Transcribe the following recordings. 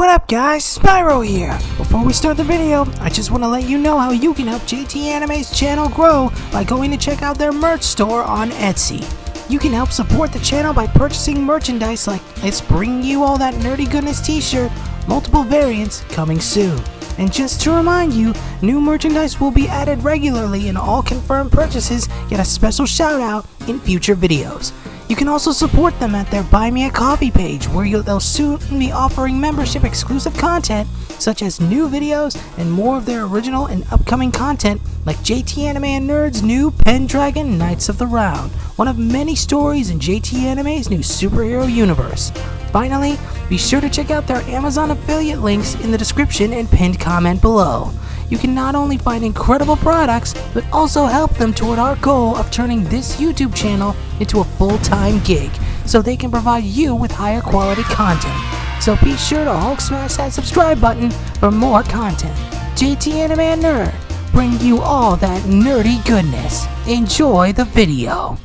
What up guys, Spyro here! Before we start the video, I just want to let you know how you can help JT Anime's channel grow by going to check out their merch store on Etsy. You can help support the channel by purchasing merchandise like It's Bringing You All That Nerdy Goodness t-shirt, multiple variants coming soon. And just to remind you, new merchandise will be added regularly and all confirmed purchases get a special shout out in future videos. You can also support them at their Buy Me a Coffee page where they'll soon be offering membership exclusive content such as new videos and more of their original and upcoming content like JT Anime and Nerd's new Pendragon Knights of the Round, one of many stories in JT Anime's new superhero universe. Finally, be sure to check out their Amazon affiliate links in the description and pinned comment below. You can not only find incredible products, but also help them toward our goal of turning this YouTube channel into a full-time gig, so they can provide you with higher quality content. So be sure to Hulk smash that subscribe button for more content. JT Anime and Nerd, bring you all that nerdy goodness. Enjoy the video.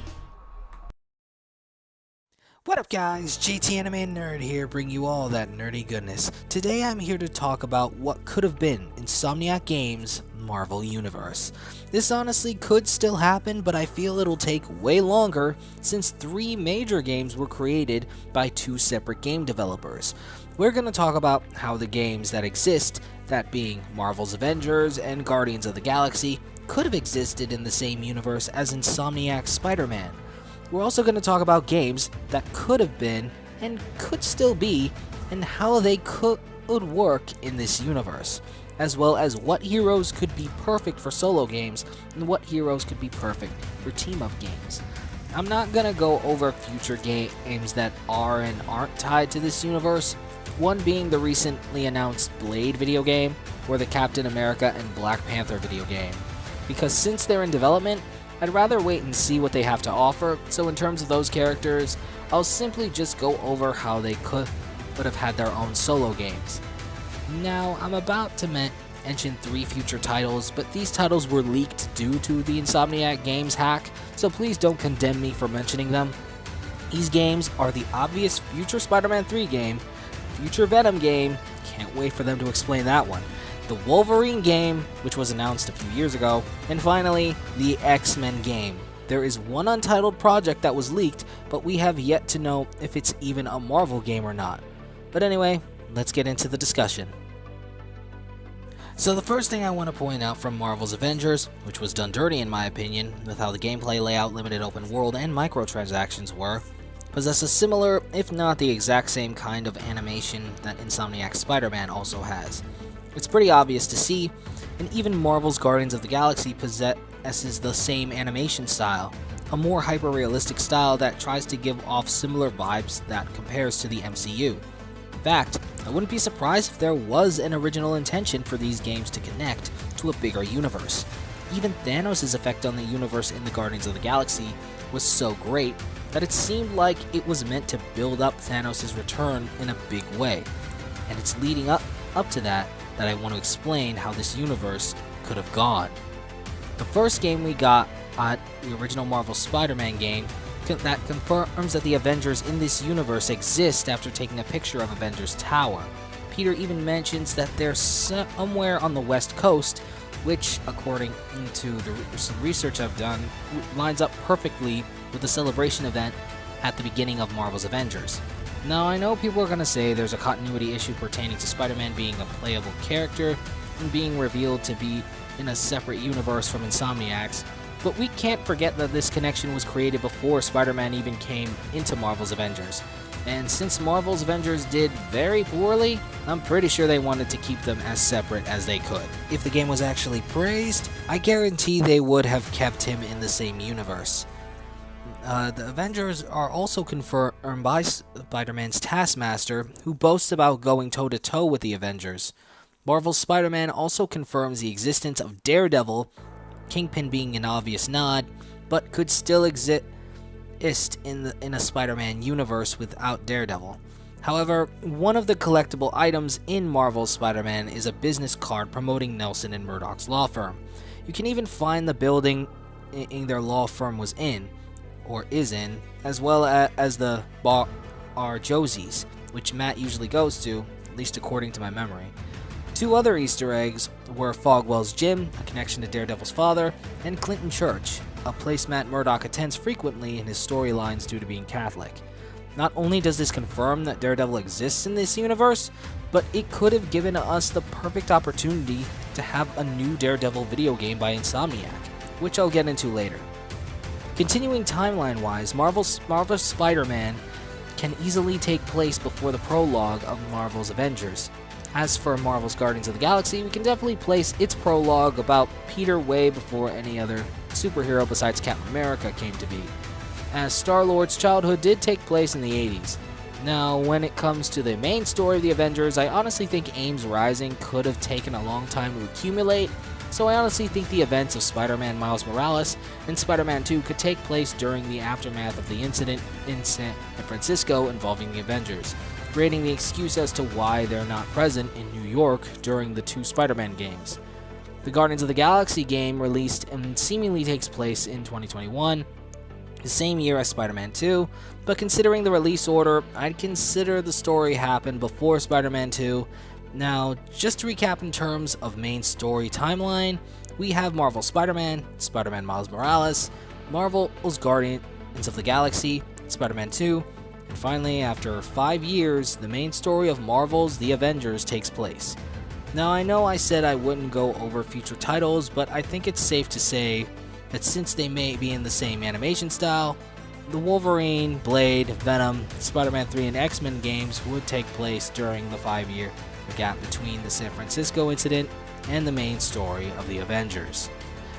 What up guys, JT Anime and Nerd here, bring you all that nerdy goodness. Today I'm here to talk about what could have been Insomniac Games' Marvel Universe. This honestly could still happen, but I feel it'll take way longer since 3 major games were created by 2 separate game developers. We're going to talk about how the games that exist, that being Marvel's Avengers and Guardians of the Galaxy, could have existed in the same universe as Insomniac's Spider-Man. We're also going to talk about games that could have been and could still be, and how they could work in this universe, as well as what heroes could be perfect for solo games and what heroes could be perfect for team-up games. I'm not going to go over future games that are and aren't tied to this universe, one being the recently announced Blade video game or the Captain America and Black Panther video game, because since they're in development, I'd rather wait and see what they have to offer, so in terms of those characters, I'll simply just go over how they could have had their own solo games. Now, I'm about to mention 3 future titles, but these titles were leaked due to the Insomniac Games hack, so please don't condemn me for mentioning them. These games are the obvious future Spider-Man 3 game, future Venom game, can't wait for them to explain that one, the Wolverine game, which was announced a few years ago, and finally, the X-Men game. There is one untitled project that was leaked, but we have yet to know if it's even a Marvel game or not. But anyway, let's get into the discussion. So the first thing I want to point out from Marvel's Avengers, which was done dirty in my opinion, with how the gameplay layout, limited open world, and microtransactions were, possess a similar, if not the exact same kind of animation that Insomniac's Spider-Man also has. It's pretty obvious to see, and even Marvel's Guardians of the Galaxy possesses the same animation style, a more hyper-realistic style that tries to give off similar vibes that compares to the MCU. In fact, I wouldn't be surprised if there was an original intention for these games to connect to a bigger universe. Even Thanos' effect on the universe in the Guardians of the Galaxy was so great that it seemed like it was meant to build up Thanos' return in a big way, and it's leading up to that I want to explain how this universe could have gone. The first game we got at the original Marvel Spider-Man game that confirms that the Avengers in this universe exist after taking a picture of Avengers Tower. Peter even mentions that they're somewhere on the West Coast, which, according to some research I've done, lines up perfectly with the celebration event at the beginning of Marvel's Avengers. Now, I know people are going to say there's a continuity issue pertaining to Spider-Man being a playable character and being revealed to be in a separate universe from Insomniac's, but we can't forget that this connection was created before Spider-Man even came into Marvel's Avengers. And since Marvel's Avengers did very poorly, I'm pretty sure they wanted to keep them as separate as they could. If the game was actually praised, I guarantee they would have kept him in the same universe. The Avengers are also confirmed by Spider-Man's Taskmaster, who boasts about going toe-to-toe with the Avengers. Marvel's Spider-Man also confirms the existence of Daredevil, Kingpin being an obvious nod, but could still exist in a Spider-Man universe without Daredevil. However, one of the collectible items in Marvel's Spider-Man is a business card promoting Nelson and Murdoch's law firm. You can even find the building their law firm was in, or is in, as well as the bar Josie's, which Matt usually goes to, least according to my memory. Two other Easter eggs were Fogwell's gym, a connection to Daredevil's father, and Clinton Church, a place Matt Murdock attends frequently in his storylines due to being Catholic. Not only does this confirm that Daredevil exists in this universe, but it could have given us the perfect opportunity to have a new Daredevil video game by Insomniac, which I'll get into later. Continuing timeline-wise, Marvel's Spider-Man can easily take place before the prologue of Marvel's Avengers. As for Marvel's Guardians of the Galaxy, we can definitely place its prologue about Peter way before any other superhero besides Captain America came to be, as Star-Lord's childhood did take place in the 80s. Now, when it comes to the main story of the Avengers, I honestly think AIM's Rising could have taken a long time to accumulate, so I honestly think the events of Spider-Man Miles Morales and Spider-Man 2 could take place during the aftermath of the incident in San Francisco involving the Avengers, creating the excuse as to why they're not present in New York during the two Spider-Man games. The Guardians of the Galaxy game released and seemingly takes place in 2021, the same year as Spider-Man 2, but considering the release order, I'd consider the story happened before Spider-Man 2. Now, just to recap in terms of main story timeline, we have Marvel's Spider-Man, Spider-Man Miles Morales, Marvel's Guardians of the Galaxy, Spider-Man 2, and finally, after 5 years, the main story of Marvel's The Avengers takes place. Now, I know I said I wouldn't go over future titles, but I think it's safe to say that since they may be in the same animation style, the Wolverine, Blade, Venom, Spider-Man 3, and X-Men games would take place during the 5-year gap between the San Francisco incident and the main story of the Avengers.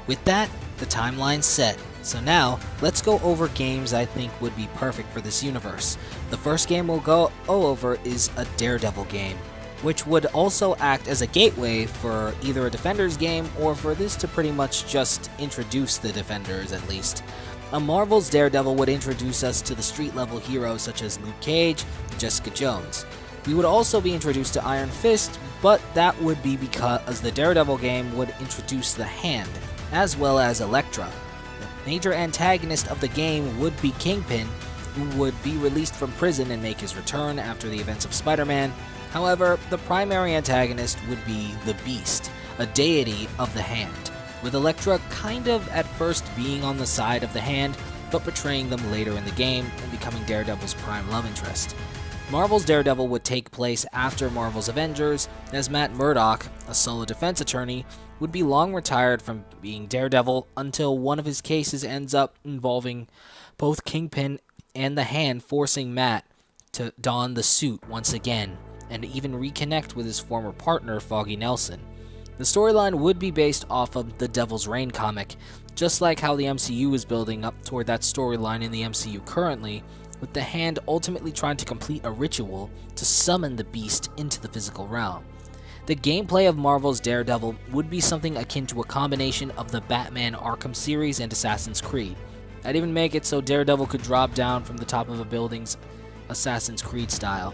With that, the timeline's set. So now, let's go over games I think would be perfect for this universe. The first game we'll go over is a Daredevil game, which would also act as a gateway for either a Defenders game or for this to pretty much just introduce the Defenders at least. A Marvel's Daredevil would introduce us to the street-level heroes such as Luke Cage and Jessica Jones. We would also be introduced to Iron Fist, but that would be because the Daredevil game would introduce the Hand, as well as Elektra. The major antagonist of the game would be Kingpin, who would be released from prison and make his return after the events of Spider-Man. However, the primary antagonist would be the Beast, a deity of the Hand, with Elektra kind of at first being on the side of the Hand, but betraying them later in the game and becoming Daredevil's prime love interest. Marvel's Daredevil would take place after Marvel's Avengers, as Matt Murdock, a solo defense attorney, would be long retired from being Daredevil until one of his cases ends up involving both Kingpin and the Hand, forcing Matt to don the suit once again, and even reconnect with his former partner, Foggy Nelson. The storyline would be based off of the Devil's Reign comic, just like how the MCU is building up toward that storyline in the MCU currently, with the Hand ultimately trying to complete a ritual to summon the Beast into the physical realm. The gameplay of Marvel's Daredevil would be something akin to a combination of the Batman Arkham series and Assassin's Creed. I'd even make it so Daredevil could drop down from the top of a building's Assassin's Creed style.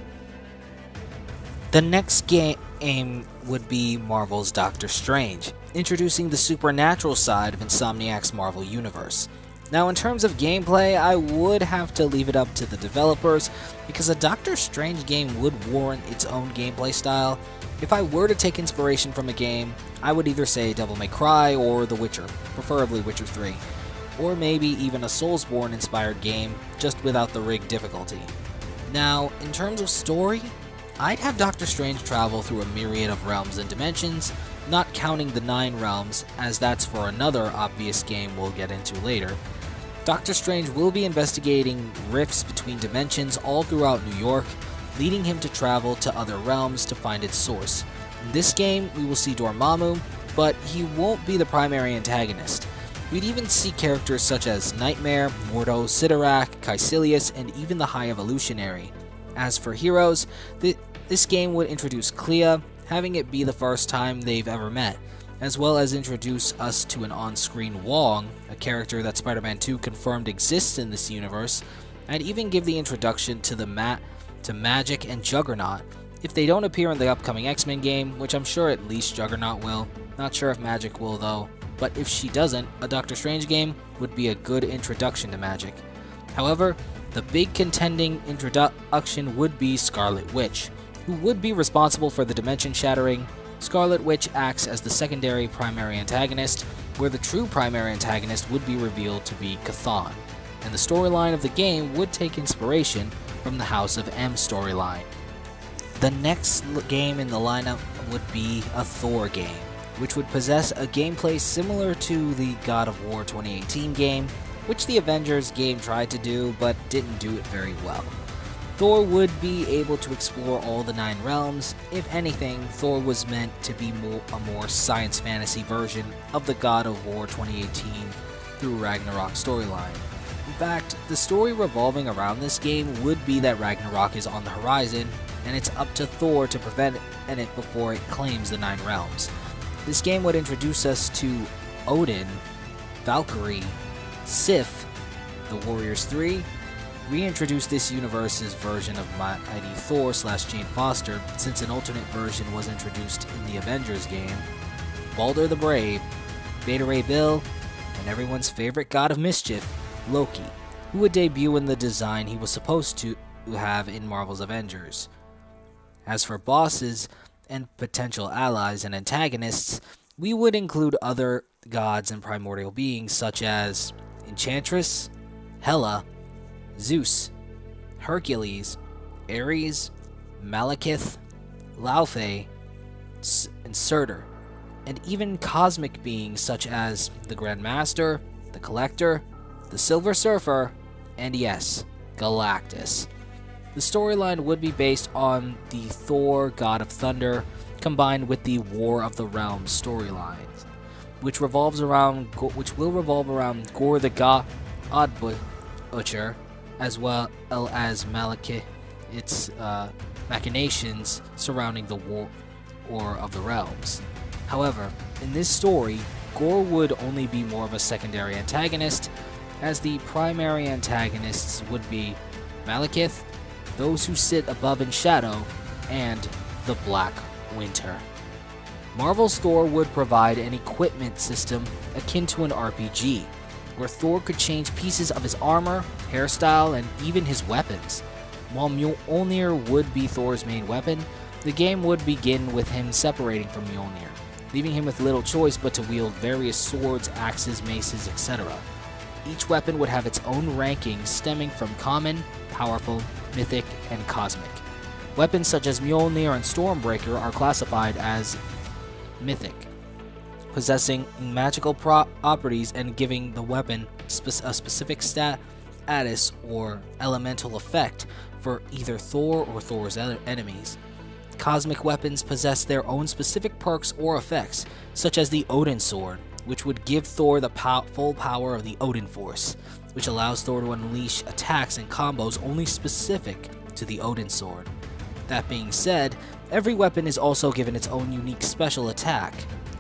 The next game would be Marvel's Doctor Strange, introducing the supernatural side of Insomniac's Marvel Universe. Now, in terms of gameplay, I would have to leave it up to the developers, because a Doctor Strange game would warrant its own gameplay style. If I were to take inspiration from a game, I would either say Devil May Cry or The Witcher, preferably Witcher 3, or maybe even a Soulsborne inspired game, just without the rigged difficulty. Now, in terms of story, I'd have Doctor Strange travel through a myriad of realms and dimensions, not counting the 9 realms, as that's for another obvious game we'll get into later. Doctor Strange will be investigating rifts between dimensions all throughout New York, leading him to travel to other realms to find its source. In this game, we will see Dormammu, but he won't be the primary antagonist. We'd even see characters such as Nightmare, Mordo, Sidorak, Caecilius, and even the High Evolutionary. As for heroes, this game would introduce Clea, having it be the first time they've ever met, as well as introduce us to an on-screen Wong, a character that Spider-Man 2 confirmed exists in this universe, and even give the introduction to Magic and Juggernaut. If they don't appear in the upcoming X-Men game, which I'm sure at least Juggernaut will, not sure if Magic will though, but if she doesn't, a Doctor Strange game would be a good introduction to Magic. However, the big contending introduction would be Scarlet Witch, who would be responsible for the dimension shattering. Scarlet Witch acts as the secondary primary antagonist, where the true primary antagonist would be revealed to be Chthon, and the storyline of the game would take inspiration from the House of M storyline. The next game in the lineup would be a Thor game, which would possess a gameplay similar to the God of War 2018 game, which the Avengers game tried to do but didn't do it very well. Thor would be able to explore all the 9 realms. If anything, Thor was meant to be a more science fantasy version of the God of War 2018 through Ragnarok storyline. In fact, the story revolving around this game would be that Ragnarok is on the horizon, and it's up to Thor to prevent it before it claims the 9 realms. This game would introduce us to Odin, Valkyrie, Sif, the Warriors 3, reintroduce this universe's version of Mighty Thor / Jane Foster, since an alternate version was introduced in the Avengers game, Balder the Brave, Beta Ray Bill, and everyone's favorite god of mischief, Loki, who would debut in the design he was supposed to have in Marvel's Avengers. As for bosses and potential allies and antagonists, we would include other gods and primordial beings such as Enchantress, Hela, Zeus, Hercules, Ares, Malekith, Laufey, and Surtur, and even cosmic beings such as the Grand Master, the Collector, the Silver Surfer, and yes, Galactus. The storyline would be based on the Thor God of Thunder combined with the War of the Realms storyline, which will revolve around Gore the God Butcher, as well as Malekith, its machinations surrounding the War of the Realms. However, in this story, Gore would only be more of a secondary antagonist, as the primary antagonists would be Malekith, those who sit above in shadow, and the Black Winter. Marvel's Thor would provide an equipment system akin to an RPG, where Thor could change pieces of his armor, hairstyle, and even his weapons. While Mjolnir would be Thor's main weapon, the game would begin with him separating from Mjolnir, leaving him with little choice but to wield various swords, axes, maces, etc. Each weapon would have its own rankings stemming from common, powerful, mythic, and cosmic. Weapons such as Mjolnir and Stormbreaker are classified as mythic, possessing magical properties and giving the weapon a specific status or elemental effect for either Thor or Thor's enemies. Cosmic weapons possess their own specific perks or effects, such as the Odin Sword, which would give Thor the full power of the Odin Force, which allows Thor to unleash attacks and combos only specific to the Odin Sword. That being said, every weapon is also given its own unique special attack,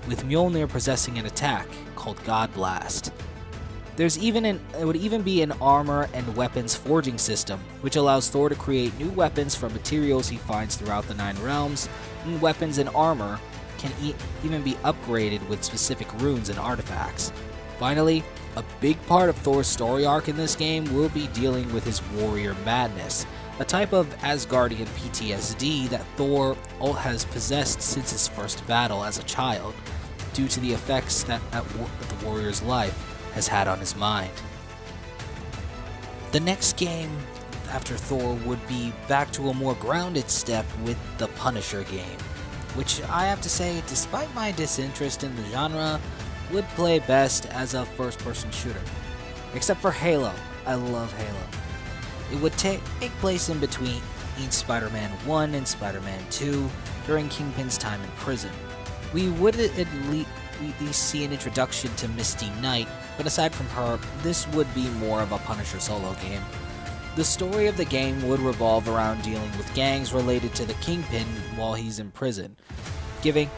with Mjolnir possessing an attack called God Blast. There would even be an armor and weapons forging system, which allows Thor to create new weapons from materials he finds throughout the 9 realms, and weapons and armor can even be upgraded with specific runes and artifacts. Finally, a big part of Thor's story arc in this game will be dealing with his warrior madness, a type of Asgardian PTSD that Thor has possessed since his first battle as a child, due to the effects that the warrior's life has had on his mind. The next game after Thor would be back to a more grounded step with the Punisher game, which I have to say, despite my disinterest in the genre, would play best as a first-person shooter. Except for Halo. I love Halo. It would take place in between Spider-Man 1 and Spider-Man 2 during Kingpin's time in prison. We would at least see an introduction to Misty Knight, but aside from her, this would be more of a Punisher solo game. The story of the game would revolve around dealing with gangs related to the Kingpin while he's in prison, giving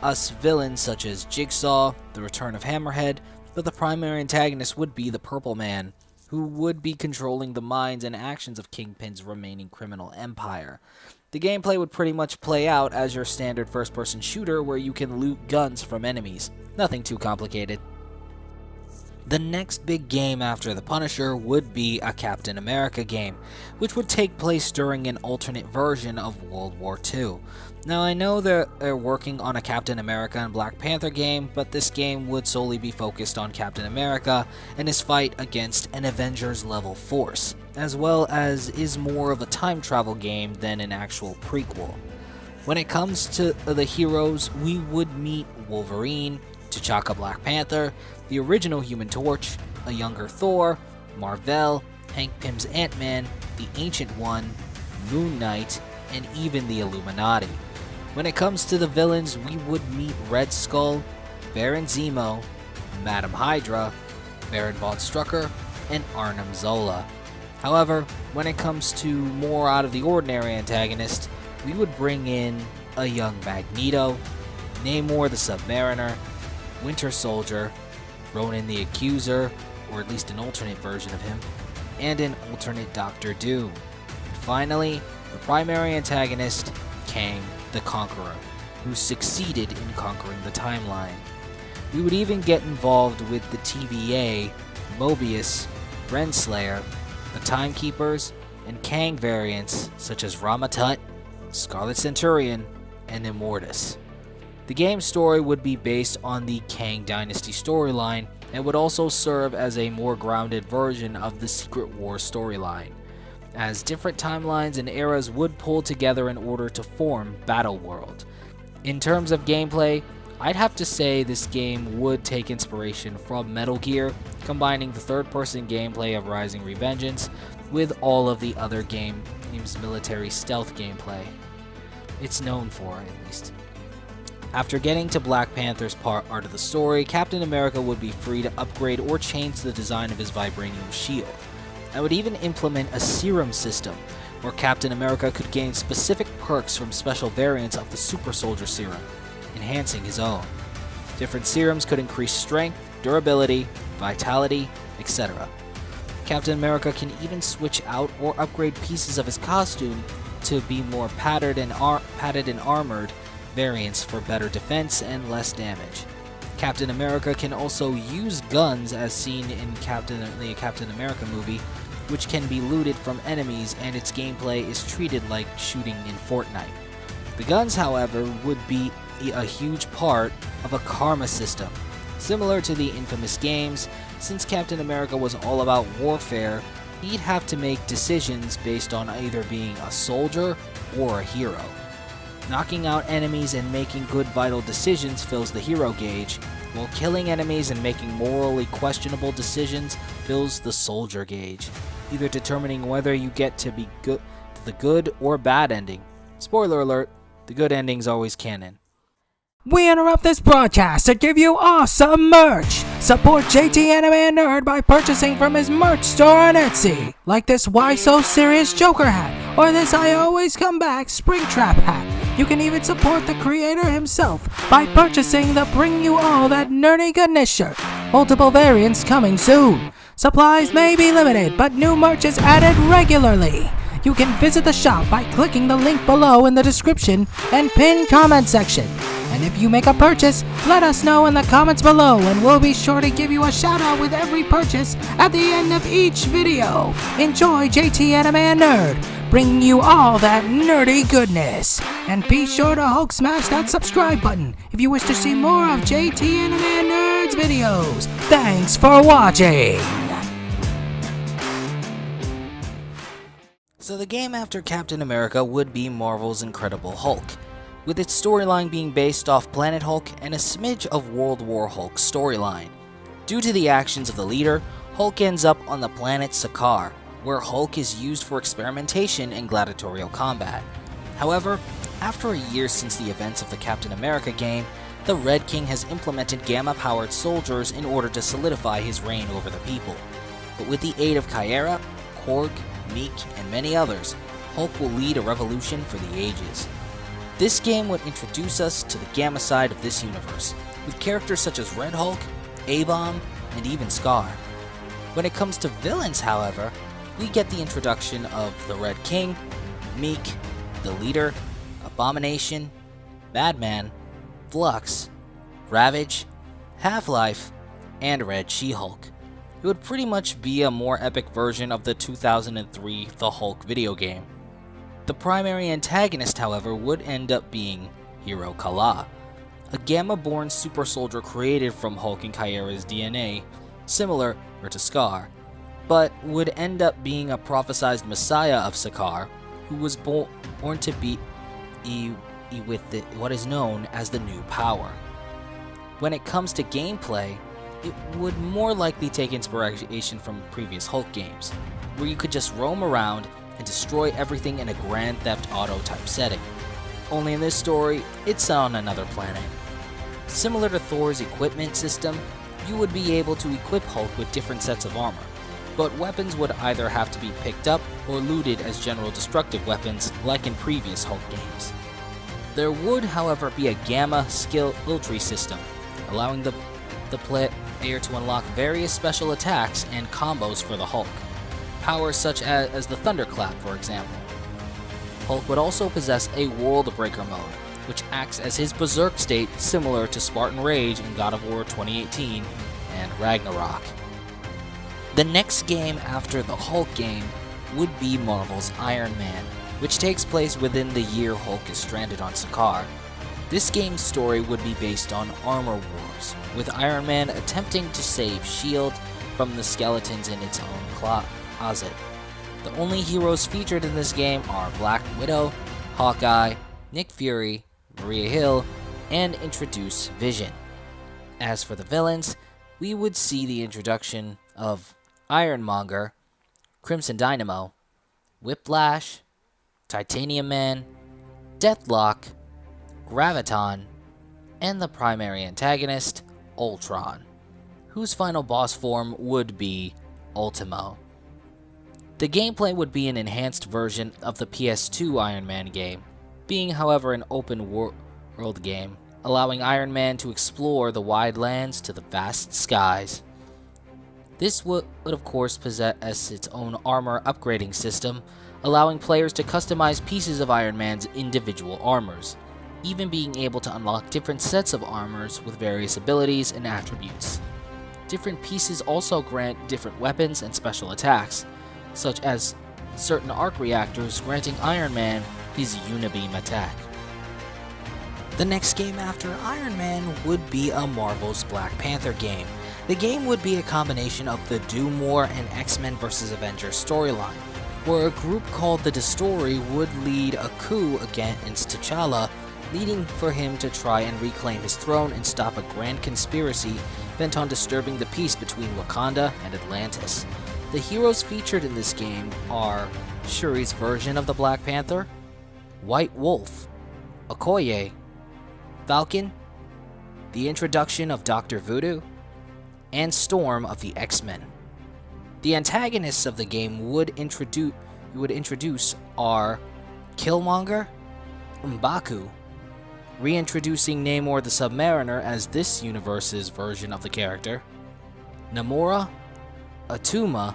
us villains such as Jigsaw, the Return of Hammerhead, but the primary antagonist would be the Purple Man, who would be controlling the minds and actions of Kingpin's remaining criminal empire. The gameplay would pretty much play out as your standard first-person shooter where you can loot guns from enemies. Nothing too complicated. The next big game after the Punisher would be a Captain America game, which would take place during an alternate version of World War II. Now I know they're working on a Captain America and Black Panther game, but this game would solely be focused on Captain America and his fight against an Avengers level force, as well as is more of a time travel game than an actual prequel. When it comes to the heroes, we would meet Wolverine, T'Chaka Black Panther, the original Human Torch, a younger Thor, Mar-Vell, Hank Pym's Ant-Man, the Ancient One, Moon Knight, and even the Illuminati. When it comes to the villains, we would meet Red Skull, Baron Zemo, Madam Hydra, Baron Von Strucker, and Arnim Zola. However, when it comes to more out of the ordinary antagonists, we would bring in a young Magneto, Namor the Submariner, Winter Soldier, Ronan the Accuser, or at least an alternate version of him, and an alternate Doctor Doom. And finally, the primary antagonist, Kang the Conqueror, who succeeded in conquering the timeline. We would even get involved with the TVA, Mobius, Renslayer, the Timekeepers, and Kang variants such as Rama-Tut, Scarlet Centurion, and Immortus. The game's story would be based on the Kang Dynasty storyline and would also serve as a more grounded version of the Secret Wars storyline, as different timelines and eras would pull together in order to form Battleworld. In terms of gameplay, I'd have to say this game would take inspiration from Metal Gear, combining the third-person gameplay of Rising Revengeance with all of the other game's military stealth gameplay. It's known for, at least. After getting to Black Panther's part of the story, Captain America would be free to upgrade or change the design of his vibranium shield. I would even implement a serum system, where Captain America could gain specific perks from special variants of the Super Soldier Serum, enhancing his own. Different serums could increase strength, durability, vitality, etc. Captain America can even switch out or upgrade pieces of his costume to be more padded and armored variants for better defense and less damage. Captain America can also use guns as seen in the Captain America movie, which can be looted from enemies, and its gameplay is treated like shooting in Fortnite. The guns, however, would be a huge part of a karma system. Similar to the infamous games, since Captain America was all about warfare, he'd have to make decisions based on either being a soldier or a hero. Knocking out enemies and making good vital decisions fills the hero gauge, while killing enemies and making morally questionable decisions fills the soldier gauge, either determining whether you get to be the good or bad ending. Spoiler alert, the good ending's always canon. We interrupt this broadcast to give you awesome merch! Support JT Anime Nerd by purchasing from his merch store on Etsy, like this Why So Serious Joker hat, or this I Always Come Back Springtrap hat. You can even support the creator himself by purchasing the Bring You All That Nerdy Goodness shirt. Multiple variants coming soon. Supplies may be limited, but new merch is added regularly. You can visit the shop by clicking the link below in the description and pinned comment section. And if you make a purchase, let us know in the comments below and we'll be sure to give you a shout out with every purchase at the end of each video. Enjoy JT Anime Nerd, bringing you all that nerdy goodness. And be sure to Hulk smash that subscribe button if you wish to see more of JT Anime Nerd's videos. Thanks for watching. So the game after Captain America would be Marvel's Incredible Hulk, with its storyline being based off Planet Hulk and a smidge of World War Hulk's storyline. Due to the actions of the leader, Hulk ends up on the planet Sakaar, where Hulk is used for experimentation and gladiatorial combat. However, after a year since the events of the Captain America game, the Red King has implemented gamma-powered soldiers in order to solidify his reign over the people. But with the aid of Kyra, Korg, Meek, and many others, Hulk will lead a revolution for the ages. This game would introduce us to the gamma side of this universe, with characters such as Red Hulk, A-Bomb, and even Scar. When it comes to villains, however, we get the introduction of the Red King, Meek, the Leader, Abomination, Madman, Flux, Ravage, Half-Life, and Red She-Hulk. It would pretty much be a more epic version of the 2003 The Hulk video game. The primary antagonist, however, would end up being Hero Kala, a Gamma-born super soldier created from Hulk and Kyra's DNA, similar to Sakaar, but would end up being a prophesized messiah of Sakaar, who was born to be with what is known as the new power. When it comes to gameplay, it would more likely take inspiration from previous Hulk games, where you could just roam around and destroy everything in a Grand Theft Auto type setting. Only in this story, it's on another planet. Similar to Thor's equipment system, you would be able to equip Hulk with different sets of armor, but weapons would either have to be picked up or looted as general destructive weapons like in previous Hulk games. There would, however, be a Gamma skill tree system, allowing the player to unlock various special attacks and combos for the Hulk. Powers such as the Thunderclap, for example. Hulk would also possess a World Breaker mode, which acts as his berserk state similar to Spartan Rage in God of War 2018 and Ragnarok. The next game after the Hulk game would be Marvel's Iron Man, which takes place within the year Hulk is stranded on Sakaar. This game's story would be based on armor wars, with Iron Man attempting to save S.H.I.E.L.D. from the skeletons in its own closet. The only heroes featured in this game are Black Widow, Hawkeye, Nick Fury, Maria Hill, and introduce Vision. As for the villains, we would see the introduction of Ironmonger, Crimson Dynamo, Whiplash, Titanium Man, Deathlock, Graviton, and the primary antagonist, Ultron, whose final boss form would be Ultimo. The gameplay would be an enhanced version of the PS2 Iron Man game, being however an open world game, allowing Iron Man to explore the wide lands to the vast skies. This would of course possess its own armor upgrading system, allowing players to customize pieces of Iron Man's individual armors, even being able to unlock different sets of armors with various abilities and attributes. Different pieces also grant different weapons and special attacks, such as certain arc reactors granting Iron Man his Unibeam attack. The next game after Iron Man would be a Marvel's Black Panther game. The game would be a combination of the Doom War and X-Men vs. Avengers storyline, where a group called the Distori would lead a coup against T'Challa, leading for him to try and reclaim his throne and stop a grand conspiracy bent on disturbing the peace between Wakanda and Atlantis. The heroes featured in this game are Shuri's version of the Black Panther, White Wolf, Okoye, Falcon, the introduction of Dr. Voodoo, and Storm of the X-Men. The antagonists of the game would introduce are Killmonger, M'Baku, reintroducing Namor the Submariner as this universe's version of the character, Namora, Atuma,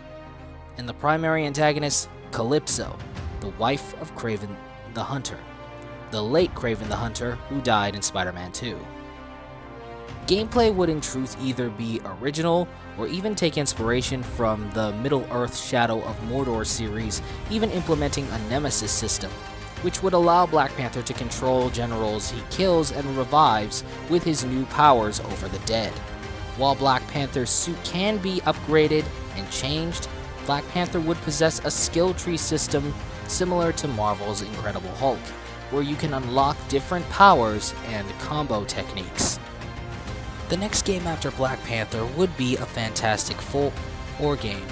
and the primary antagonist, Calypso, the wife of Kraven the Hunter, the late Kraven the Hunter who died in Spider-Man 2. Gameplay would in truth either be original or even take inspiration from the Middle-earth Shadow of Mordor series, even implementing a nemesis system, which would allow Black Panther to control generals he kills and revives with his new powers over the dead. While Black Panther's suit can be upgraded and changed, Black Panther would possess a skill tree system similar to Marvel's Incredible Hulk, where you can unlock different powers and combo techniques. The next game after Black Panther would be a Fantastic Four game.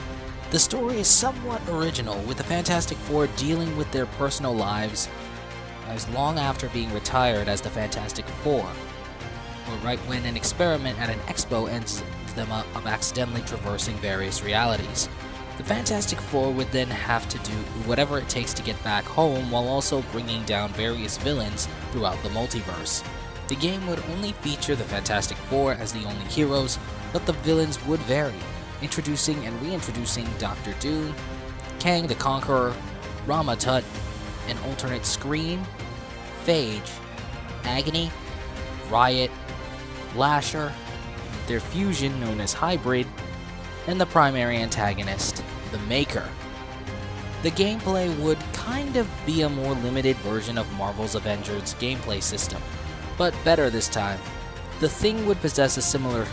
The story is somewhat original, with the Fantastic Four dealing with their personal lives as long after being retired as the Fantastic Four, or right when an experiment at an expo ends them up accidentally traversing various realities. The Fantastic Four would then have to do whatever it takes to get back home while also bringing down various villains throughout the multiverse. The game would only feature the Fantastic Four as the only heroes, but the villains would vary, introducing and reintroducing Doctor Doom, Kang the Conqueror, Rama-Tut, an alternate Scream, Phage, Agony, Riot, Lasher, their fusion known as Hybrid, and the primary antagonist, the Maker. The gameplay would kind of be a more limited version of Marvel's Avengers gameplay system, but better this time. The Thing would possess a similar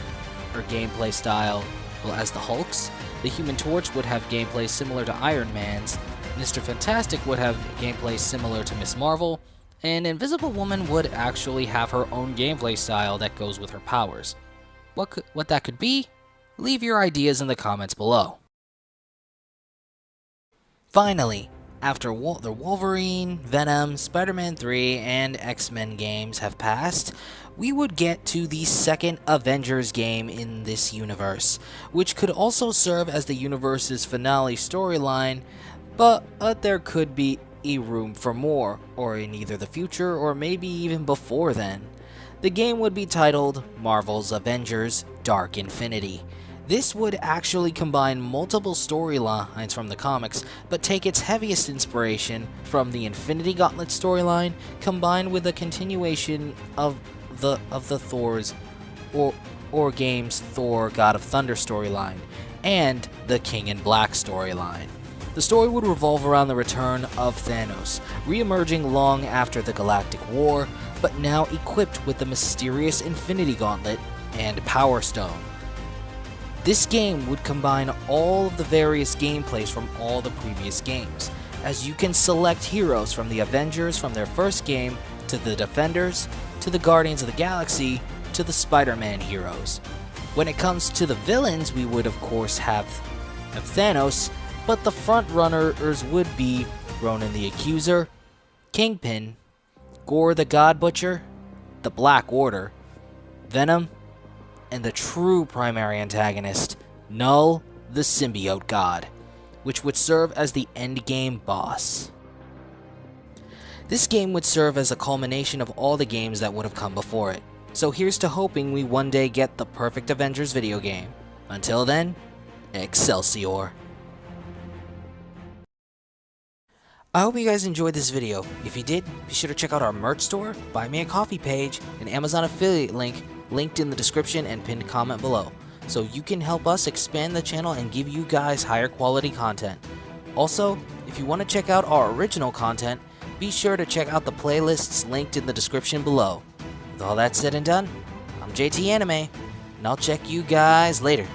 gameplay style as the Hulk's, the Human Torch would have gameplay similar to Iron Man's, Mr. Fantastic would have gameplay similar to Ms. Marvel, and Invisible Woman would actually have her own gameplay style that goes with her powers. What that could be? Leave your ideas in the comments below. Finally, after the Wolverine, Venom, Spider-Man 3, and X-Men games have passed, we would get to the second Avengers game in this universe, which could also serve as the universe's finale storyline, but there could be a room for more, or in either the future or maybe even before then. The game would be titled Marvel's Avengers Dark Infinity. This would actually combine multiple storylines from the comics, but take its heaviest inspiration from the Infinity Gauntlet storyline, combined with a continuation of the Thor's or game's Thor God of Thunder storyline, and the King in Black storyline. The story would revolve around the return of Thanos, re-emerging long after the Galactic War, but now equipped with the mysterious Infinity Gauntlet and Power Stone. This game would combine all of the various gameplays from all the previous games, as you can select heroes from the Avengers from their first game, to the Defenders, to the Guardians of the Galaxy, to the Spider-Man heroes. When it comes to the villains, we would of course have Thanos, but the front runners would be Ronan the Accuser, Kingpin, Gore the God Butcher, the Black Order, Venom, and the true primary antagonist, Null the Symbiote God, which would serve as the endgame boss. This game would serve as a culmination of all the games that would have come before it, so here's to hoping we one day get the perfect Avengers video game. Until then, Excelsior! I hope you guys enjoyed this video. If you did, be sure to check out our merch store, Buy Me a Coffee page, and Amazon affiliate link linked in the description and pinned comment below, so you can help us expand the channel and give you guys higher quality content. Also, if you want to check out our original content, be sure to check out the playlists linked in the description below. With all that said and done, I'm JT Anime, and I'll check you guys later.